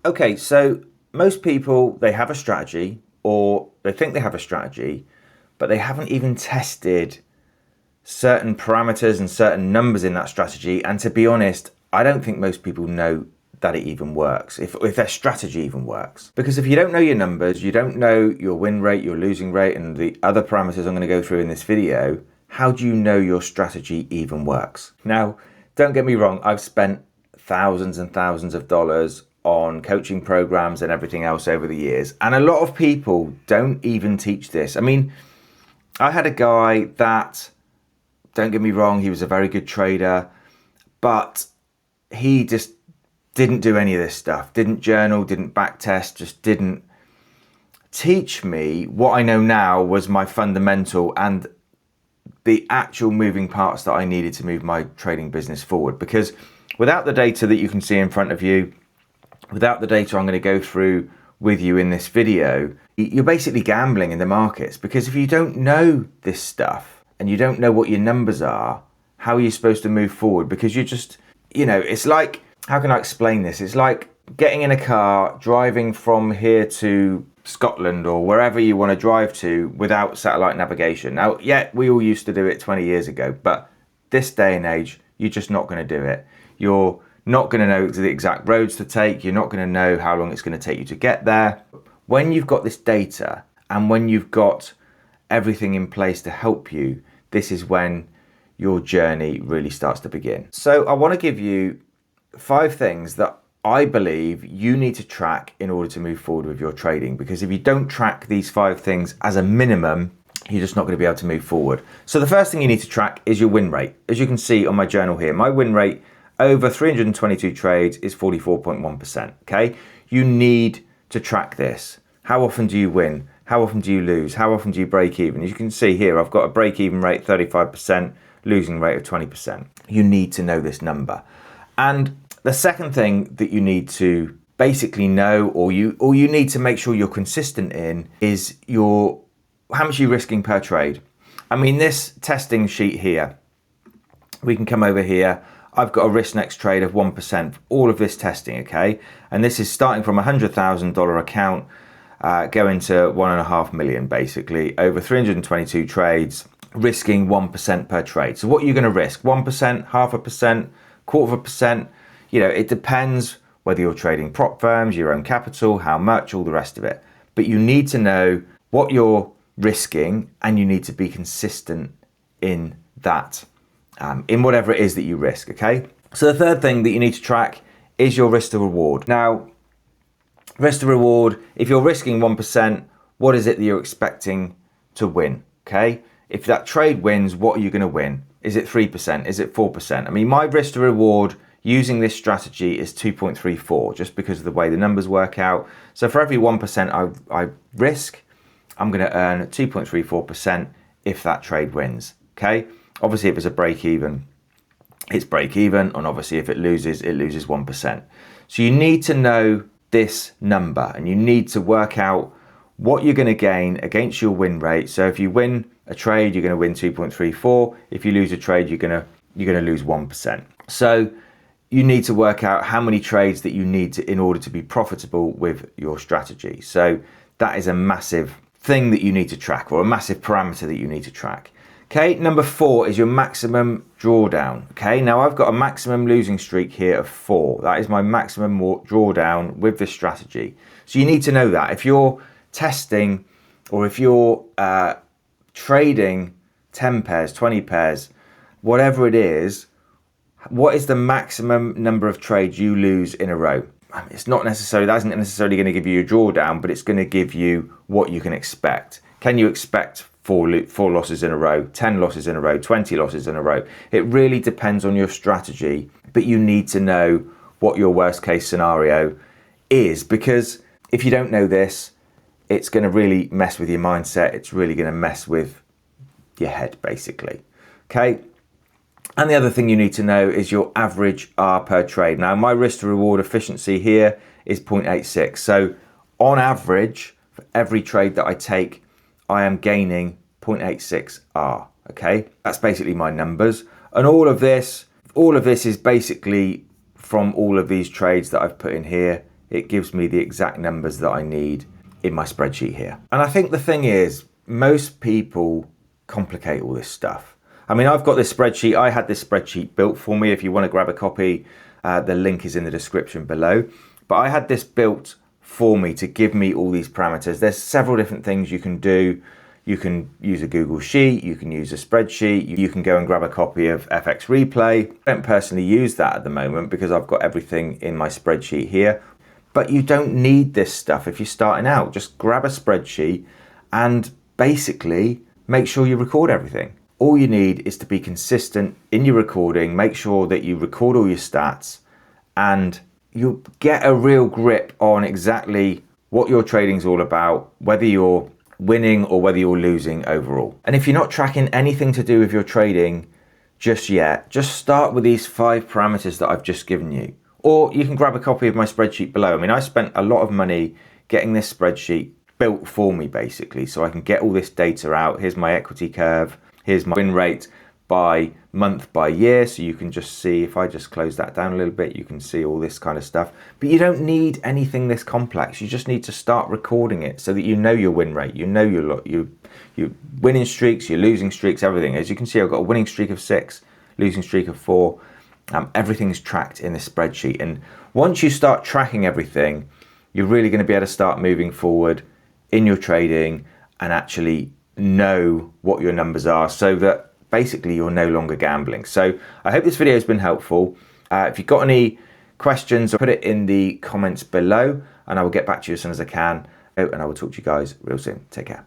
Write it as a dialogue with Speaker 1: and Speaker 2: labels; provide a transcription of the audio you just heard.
Speaker 1: Okay, so most people, they have a strategy or they think they have a strategy, but they haven't even tested certain parameters and certain numbers in that strategy. And to be honest, I don't think most people know that it even works, if their strategy even works. Because if you don't know your numbers, you don't know your win rate, your losing rate, and the other parameters I'm going to go through in this video, how do you know your strategy even works? Now, don't get me wrong, I've spent thousands and thousands of dollars on coaching programs and everything else over the years. And a lot of people don't even teach this. I mean, I had a guy that, don't get me wrong, he was a very good trader, but he just didn't do any of this stuff, didn't journal, didn't backtest, just didn't teach me what I know now was my fundamental and the actual moving parts that I needed to move my trading business forward. Because without the data that you can see in front of you, without the data I'm going to go through with you in this video, you're basically gambling in the markets. Because if you don't know this stuff and you don't know what your numbers are, how are you supposed to move forward? Because you're just, it's like, how can I explain this? It's like getting in a car, driving from here to Scotland or wherever you want to drive to without satellite navigation. Now, yeah, we all used to do it 20 years ago, but this day and age, you're just not going to do it. You're not going to know the exact roads to take. You're not going to know how long it's going to take you to get there. When you've got this data and when you've got everything in place to help you, this is when your journey really starts to begin. So I want to give you 5 things that I believe you need to track in order to move forward with your trading. Because if you don't track these 5 things as a minimum, you're just not going to be able to move forward. So the first thing you need to track is your win rate. As you can see on my journal here, my win rate over 322 trades is 44.1%. Okay, you need to track this. How often do you win? How often do you lose? How often do you break even? As you can see here, I've got a break even rate 35%, losing rate of 20%. You need to know this number. And the second thing that you need to basically know, or you need to make sure you're consistent in, is how much you're risking per trade. I mean, this testing sheet here, we can come over here. I've got a risk next trade of 1% for all of this testing, okay? And this is starting from a $100,000 account, going to 1.5 million, basically, over 322 trades, risking 1% per trade. So what are you going to risk? 1%, 0.5%, 0.25%? It depends whether you're trading prop firms, your own capital, how much, all the rest of it. But you need to know what you're risking and you need to be consistent in that, in whatever it is that you risk, okay? So the third thing that you need to track is your risk to reward. Now, risk to reward, if you're risking 1%, what is it that you're expecting to win, okay? If that trade wins, what are you going to win? Is it 3%? Is it 4%? I mean, my risk to reward using this strategy is 2.34, just because of the way the numbers work out. So for every 1% I risk, I'm going to earn 2.34% if that trade wins, okay? Obviously, if it's a break even, it's break even, and obviously if it loses 1%. So you need to know this number, and you need to work out what you're going to gain against your win rate. So if you win a trade, you're going to win 2.34. If you lose a trade, you're going to lose 1%. So you need to work out how many trades that you need to in order to be profitable with your strategy. So that is a massive thing that you need to track, or a massive parameter that you need to track. Okay, number 4 is your maximum drawdown. Okay, now I've got a maximum losing streak here of 4. That is my maximum drawdown with this strategy. So you need to know that. If you're testing, or if you're trading 10 pairs, 20 pairs, whatever it is, what is the maximum number of trades you lose in a row? It's not necessarily, that isn't necessarily going to give you a drawdown, but it's going to give you what you can expect. Can you expect 4 losses in a row, 10 losses in a row, 20 losses in a row? It really depends on your strategy, but you need to know what your worst case scenario is, because if you don't know this, it's going to really mess with your mindset. It's really going to mess with your head, basically. Okay. And the other thing you need to know is your average R per trade. Now, my risk to reward efficiency here is 0.86. So on average, for every trade that I take, I am gaining 0.86 R. Okay, that's basically my numbers. And all of this is basically from all of these trades that I've put in here it gives me the exact numbers that I need in my spreadsheet here. And I think the thing is, most people complicate all this stuff. I mean, I've got this spreadsheet. I had this spreadsheet built for me. If you want to grab a copy, the link is in the description below. But I had this built for me to give me all these parameters. There's several different things you can do. You can use a Google Sheet, you can use a spreadsheet, you can go and grab a copy of FX Replay. I don't personally use that at the moment because I've got everything in my spreadsheet here. But you don't need this stuff if you're starting out. Just grab a spreadsheet and basically make sure you record everything. All you need is to be consistent in your recording, make sure that you record all your stats, and you'll get a real grip on exactly what your trading's all about, whether you're winning or whether you're losing overall. And if you're not tracking anything to do with your trading just yet, just start with these 5 parameters that I've just given you. Or you can grab a copy of my spreadsheet below. I mean, I spent a lot of money getting this spreadsheet built for me, basically, so I can get all this data out. Here's my equity curve. Here's my win rate by month, by year. So you can just see, if I just close that down a little bit, you can see all this kind of stuff. But you don't need anything this complex. You just need to start recording it so that you know your win rate, you know your winning streaks, your losing streaks, everything. As you can see, I've got a winning streak of 6, losing streak of 4. Everything's tracked in this spreadsheet. And once you start tracking everything, you're really going to be able to start moving forward in your trading and actually know what your numbers are, so that basically you're no longer gambling. So I hope this video has been helpful. If you've got any questions, put it in the comments below and I will get back to you as soon as I can. And I will talk to you guys real soon. Take care.